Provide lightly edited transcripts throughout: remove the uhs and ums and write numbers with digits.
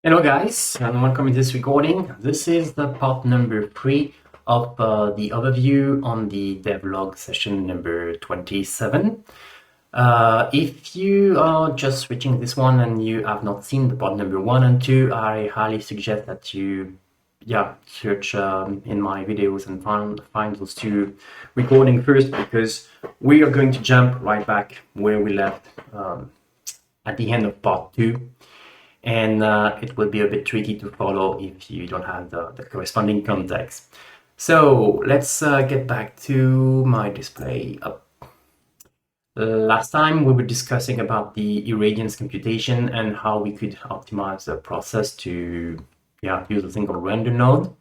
Hello guys, and welcome to this recording. This is the part number 3 of the overview on the DevLog session number 27. If you are just reaching this one and you have not seen the part number 1 and 2, I highly suggest that you search in my videos and find those two recordings first, because we are going to jump right back where we left at the end of part 2. And it will be a bit tricky to follow if you don't have the corresponding context. So let's get back to my display. Last time we were discussing about the irradiance computation and how we could optimize the process to use a single render node.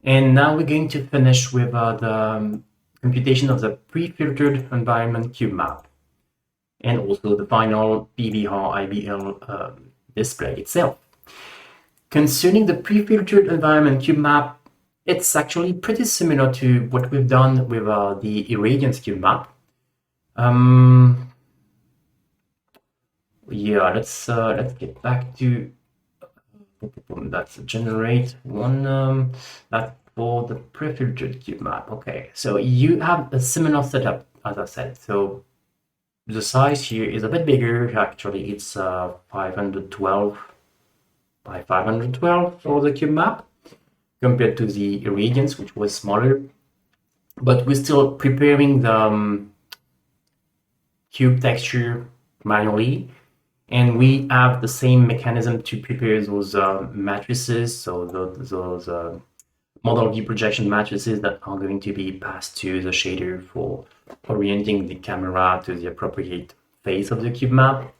And now we're going to finish with the computation of the pre-filtered environment cubemap, and also the final PBR IBL display itself. Concerning the pre-filtered environment cubemap, it's actually pretty similar to what we've done with the irradiance cubemap. Let's get back to that's generate one. That's for the pre-filtered cubemap. Okay, so you have a similar setup as I said. So the size here is a bit bigger. Actually, it's 512 by 512 for the cube map compared to the irradiance, which was smaller. But we're still preparing the cube texture manually, and we have the same mechanism to prepare those matrices. So those model view projection matrices that are going to be passed to the shader for orienting the camera to the appropriate face of the cube map.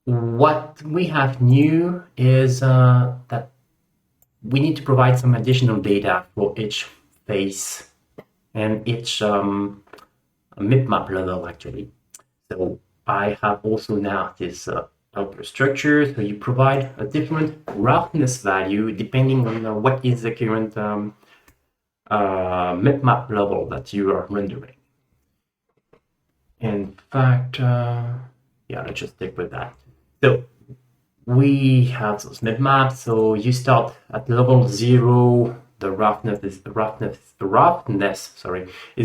What we have new is that we need to provide some additional data for each face and each map level actually. So I have also now this helper structure, so you provide a different roughness value depending on what is the current map level that you are rendering. In fact, let's just stick with that. So we have those maps. So you start at level 0. The roughness is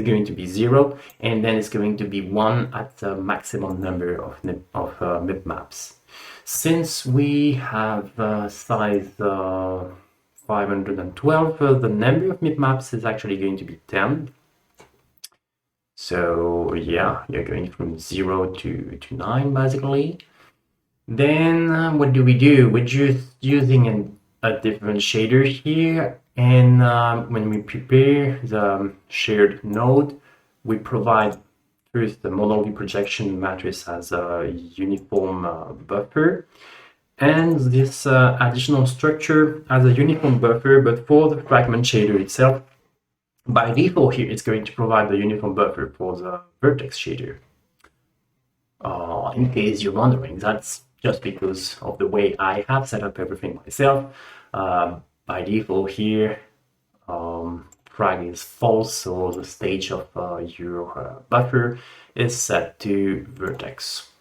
going to be 0, and then it's going to be 1 at the maximum number of mip maps. Since we have size 512, the number of mip maps is actually going to be 10. So yeah, you're going from 0 to 9 basically. Then what do? We're just using a different shader here, and when we prepare the shared node, we provide first the model view projection matrix as a uniform buffer, and this additional structure as a uniform buffer, but for the fragment shader itself, by default here, it's going to provide the uniform buffer for the vertex shader. In case you're wondering, that's just because of the way I have set up everything myself. By default here, frag is false, so the stage of your buffer is set to vertex.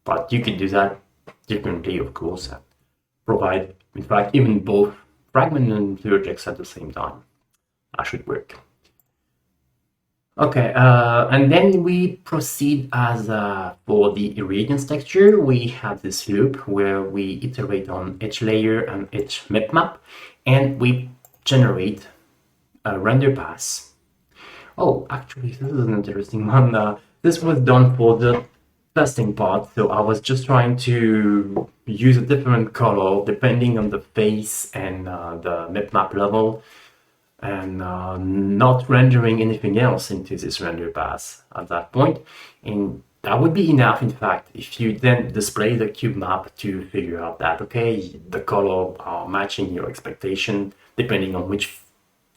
But you can do that differently, of course, and provide, in fact, even both fragment and vertex at the same time. That should work. Okay, and then we proceed as for the irradiance texture. We have this loop where we iterate on each layer and each map, and we generate a render pass. Oh, actually, this is an interesting one. This was done for the testing part, so I was just trying to use a different color depending on the face and the map level, and not rendering anything else into this render pass at that point. And that would be enough, in fact, if you then display the cube map to figure out that, okay, the color are matching your expectation depending on which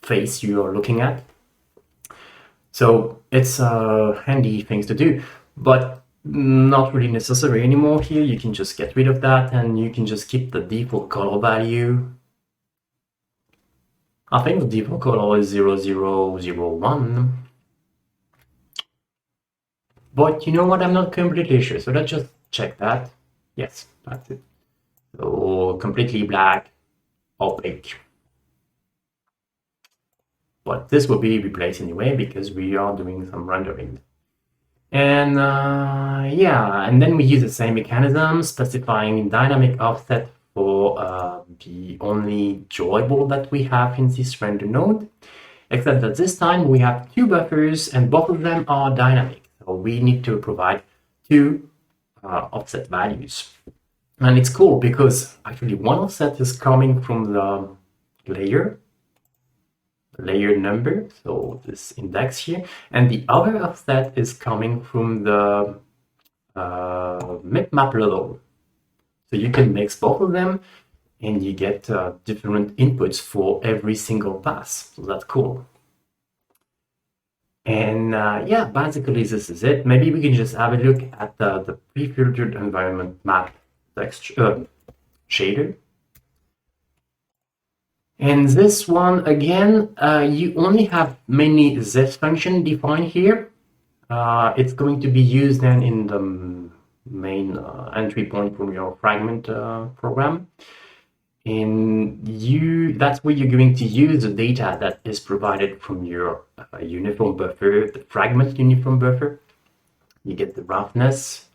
face you are looking at. So it's handy things to do, but not really necessary anymore here. You can just get rid of that, and you can just keep the default color value. I think the default color is 0001. But you know what? I'm not completely sure. So let's just check that. Yes, that's it. So completely black, opaque. But this will be replaced anyway because we are doing some rendering. And yeah, and then we use the same mechanism, specifying dynamic offset for the only joyable that we have in this render node, except that this time we have two buffers and both of them are dynamic. So we need to provide two offset values. And it's cool because actually one offset is coming from the layer number, so this index here, and the other offset is coming from the map level. So you can mix both of them and you get different inputs for every single pass. So that's cool. And yeah, basically this is it. Maybe we can just have a look at the pre-filtered environment map texture shader. And this one, again, you only have mainly this function defined here. It's going to be used then in the main entry point from your fragment program. And that's where you're going to use the data that is provided from your uniform buffer, the fragment uniform buffer. You get the roughness,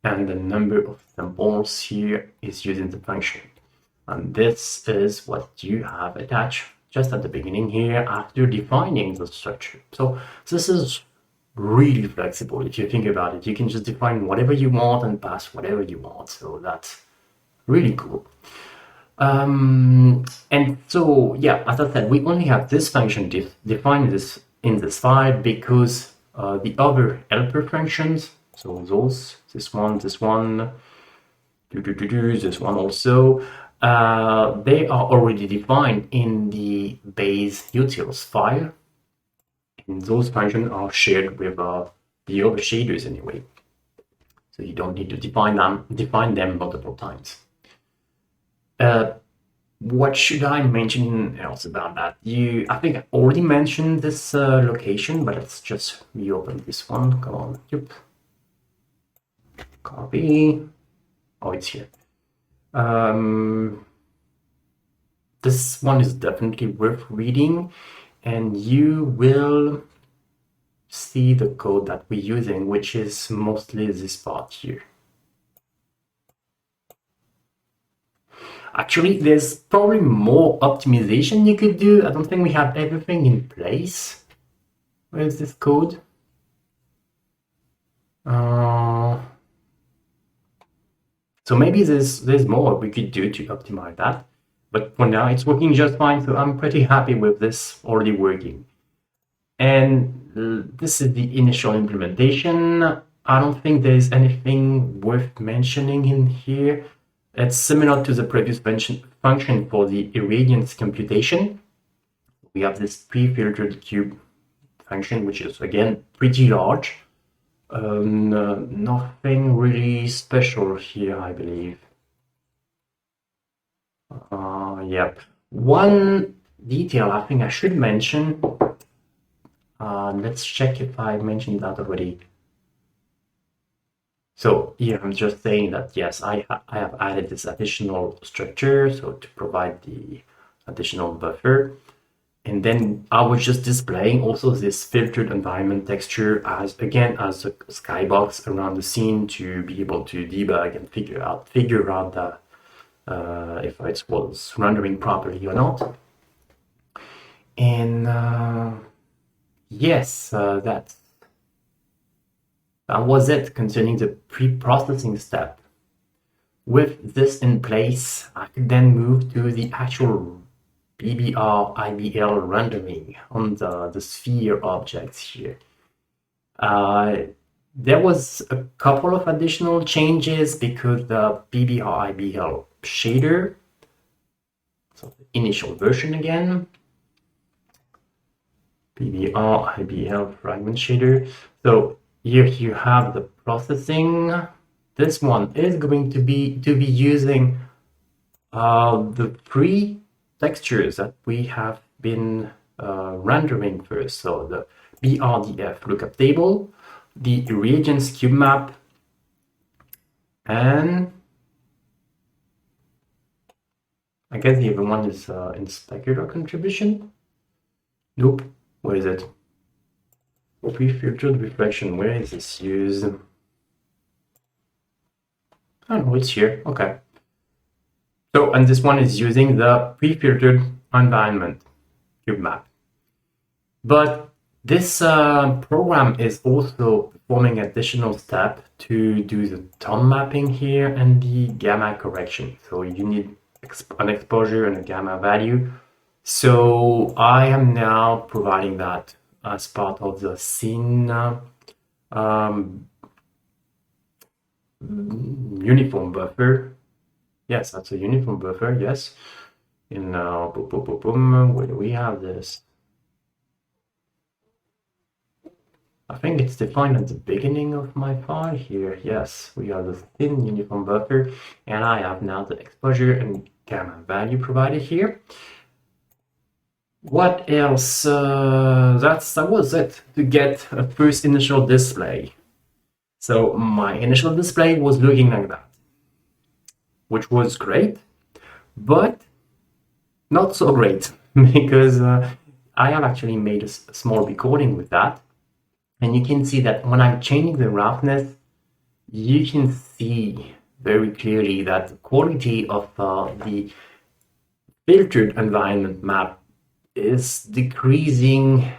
and the number of samples here is used in the function. And this is what you have attached just at the beginning here after defining the structure. So this is really flexible. If you think about it, you can just define whatever you want and pass whatever you want. So that's really cool. And so, yeah, as I said, we only have this function defined in this file because the other helper functions, so this one, this one also, they are already defined in the base utils file. And those functions are shared with the other shaders anyway. So you don't need to define them multiple times. What should I mention else about that? I think I already mentioned this location, but let's just reopen this one. Come on, yep. Copy. Oh, it's here. This one is definitely worth reading, and you will see the code that we're using, which is mostly this part here. Actually, there's probably more optimization you could do. I don't think we have everything in place. Where is this code? So maybe there's more we could do to optimize that. But for now, it's working just fine. So I'm pretty happy with this already working. And this is the initial implementation. I don't think there's anything worth mentioning in here. It's similar to the previous function for the irradiance computation. We have this pre-filtered cube function, which is again pretty large. Nothing really special here, I believe. Yep. One detail I think I should mention. Let's check if I mentioned that already. So here I'm just saying that yes, I have added this additional structure, so to provide the additional buffer. And then I was just displaying also this filtered environment texture as a skybox around the scene to be able to debug and figure out the if it was rendering properly or not. And yes, that was it concerning the pre-processing step. With this in place, I could then move to the actual PBR IBL rendering on the sphere objects here. There was a couple of additional changes because the PBR IBL shader, so the initial version again, PBR IBL fragment shader. So here you have the processing. This one is going to be using the free textures that we have been rendering first. So the BRDF lookup table, the irradiance cube map, and I guess the other one is in specular contribution. Nope. Where is it? Pre-filtered reflection. Where is this used? Oh no, it's here. Okay. So, and this one is using the pre-filtered environment cubemap. But this program is also performing additional step to do the tone mapping here and the gamma correction. So you need an exposure and a gamma value. So I am now providing that as part of the scene uniform buffer. Yes, that's a uniform buffer, yes. And now, boom, boom, boom, boom, where do we have this? I think it's defined at the beginning of my file here. Yes, we have the thin uniform buffer, and I have now the exposure and gamma value provided here. What else? That was it to get a first initial display. So my initial display was looking like that, which was great, but not so great because I have actually made a small recording with that. And you can see that when I'm changing the roughness, you can see very clearly that the quality of the filtered environment map is decreasing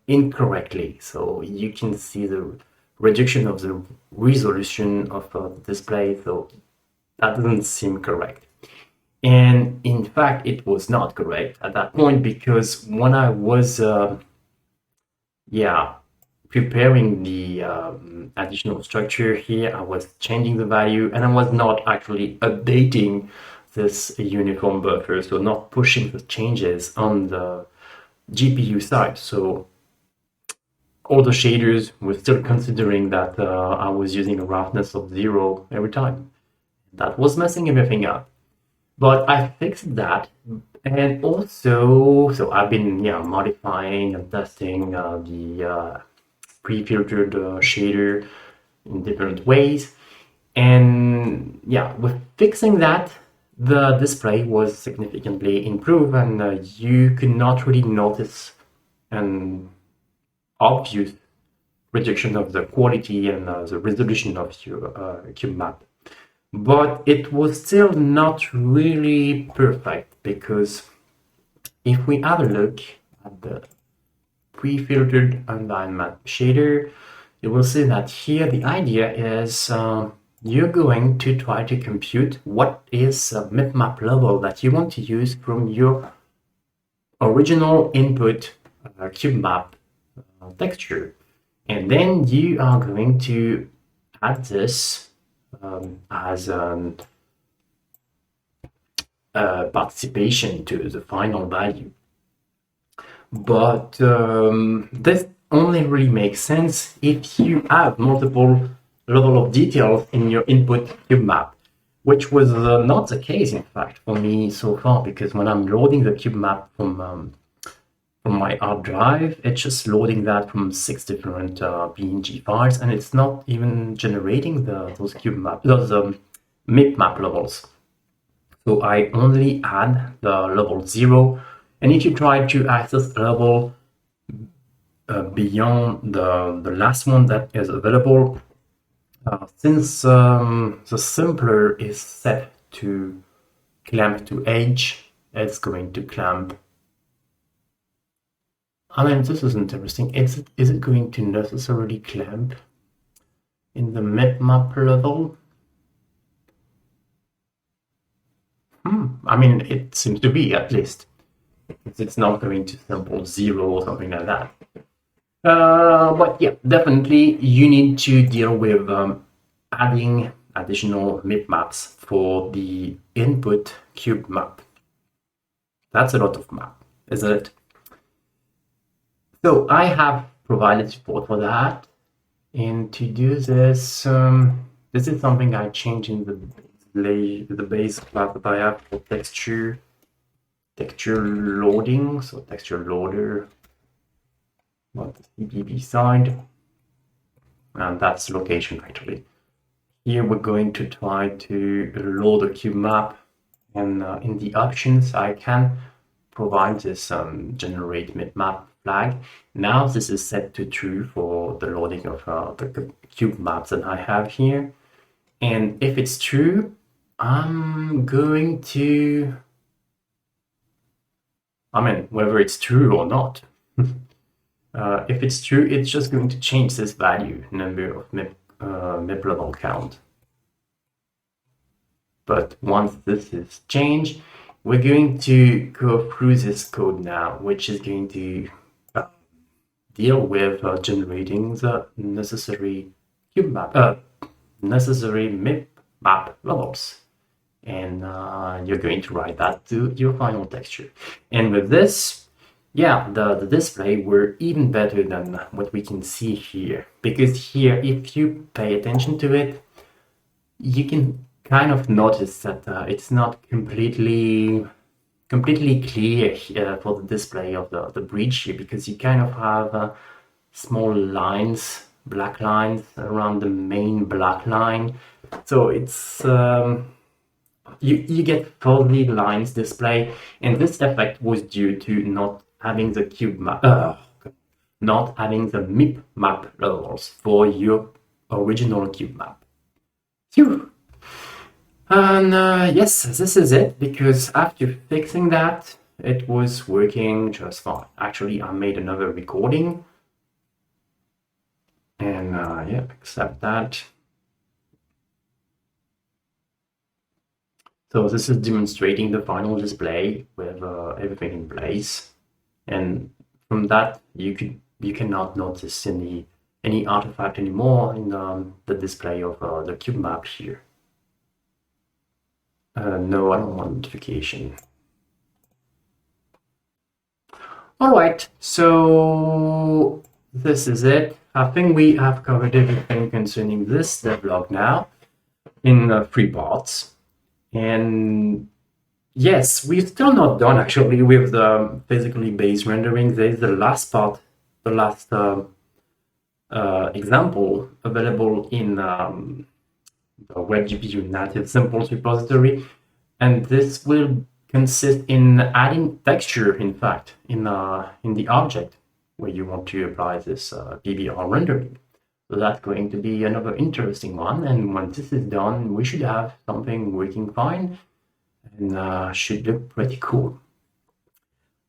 incorrectly. So you can see the reduction of the resolution of the display. So that doesn't seem correct. And in fact, it was not correct at that point because when I was, preparing the additional structure here, I was changing the value and I was not actually updating this uniform buffer, so not pushing the changes on the GPU side. So all the shaders were still considering that I was using a roughness of 0 every time. That was messing everything up. But I fixed that, and also, so I've been modifying and testing the pre-filtered shader in different ways, and with fixing that, the display was significantly improved, and you could not really notice an obvious reduction of the quality and the resolution of your cube map. But it was still not really perfect because if we have a look at the pre-filtered environment shader, you will see that here the idea is you're going to try to compute what is a bitmap level that you want to use from your original input cube map texture. And then you are going to add this as participation to the final value. But this only really makes sense if you have multiple level of details in your input cube map, which was not the case, in fact, for me so far, because when I'm loading the cube map from my hard drive, it's just loading that from 6 different PNG files, and it's not even generating those MIP map levels. So I only add the level 0, and if you try to access a level beyond the last one that is available, since the simpler is set to clamp to edge, it's going to clamp. I mean, this is interesting. Is it going to necessarily clamp in the map level? I mean, it seems to be, at least. It's not going to sample 0 or something like that. But yeah, definitely you need to deal with adding additional MIP maps for the input cube map. That's a lot of map, isn't it? So I have provided support for that. And to do this, this is something I changed in the base class that I have for texture loading. So texture loader on the CBB side, and that's location actually. Here we're going to try to load a cube map, and in the options I can provide this generate map flag. Now this is set to true for the loading of the cube maps that I have here. And if it's true, I'm going to, whether it's true or not, if it's true, it's just going to change this value, number of map level count. But once this is changed, we're going to go through this code now, which is going to deal with generating the necessary cube map, necessary map levels. And you're going to write that to your final texture. And with this, yeah, the display were even better than what we can see here. Because here, if you pay attention to it, you can kind of notice that it's not completely clear for the display of the bridge here, because you kind of have small lines, black lines around the main black line. So it's you get fuzzy lines display, and this effect was due to not having the cube map, not having the MIP map levels for your original cube map. Phew. And yes, this is it, because after fixing that, it was working just fine. Actually, I made another recording, and yeah, accept that. So this is demonstrating the final display with everything in place, and from that you cannot notice any artifact anymore in the display of the cube map here. No, I don't want notification. All right, so this is it. I think we have covered everything concerning this devlog now in 3 parts. And yes, we're still not done actually with the physically based rendering. There's the last part, the last example available in the WebGPU native samples repository, and this will consist in adding texture, in fact, in the object where you want to apply this PBR rendering. So that's going to be another interesting one, and once this is done, we should have something working fine and should look pretty cool.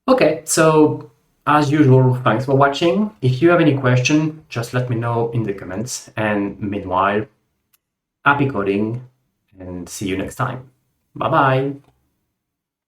Okay, so as usual, thanks for watching. If you have any question, just let me know in the comments, and meanwhile, happy coding, and see you next time. Bye bye.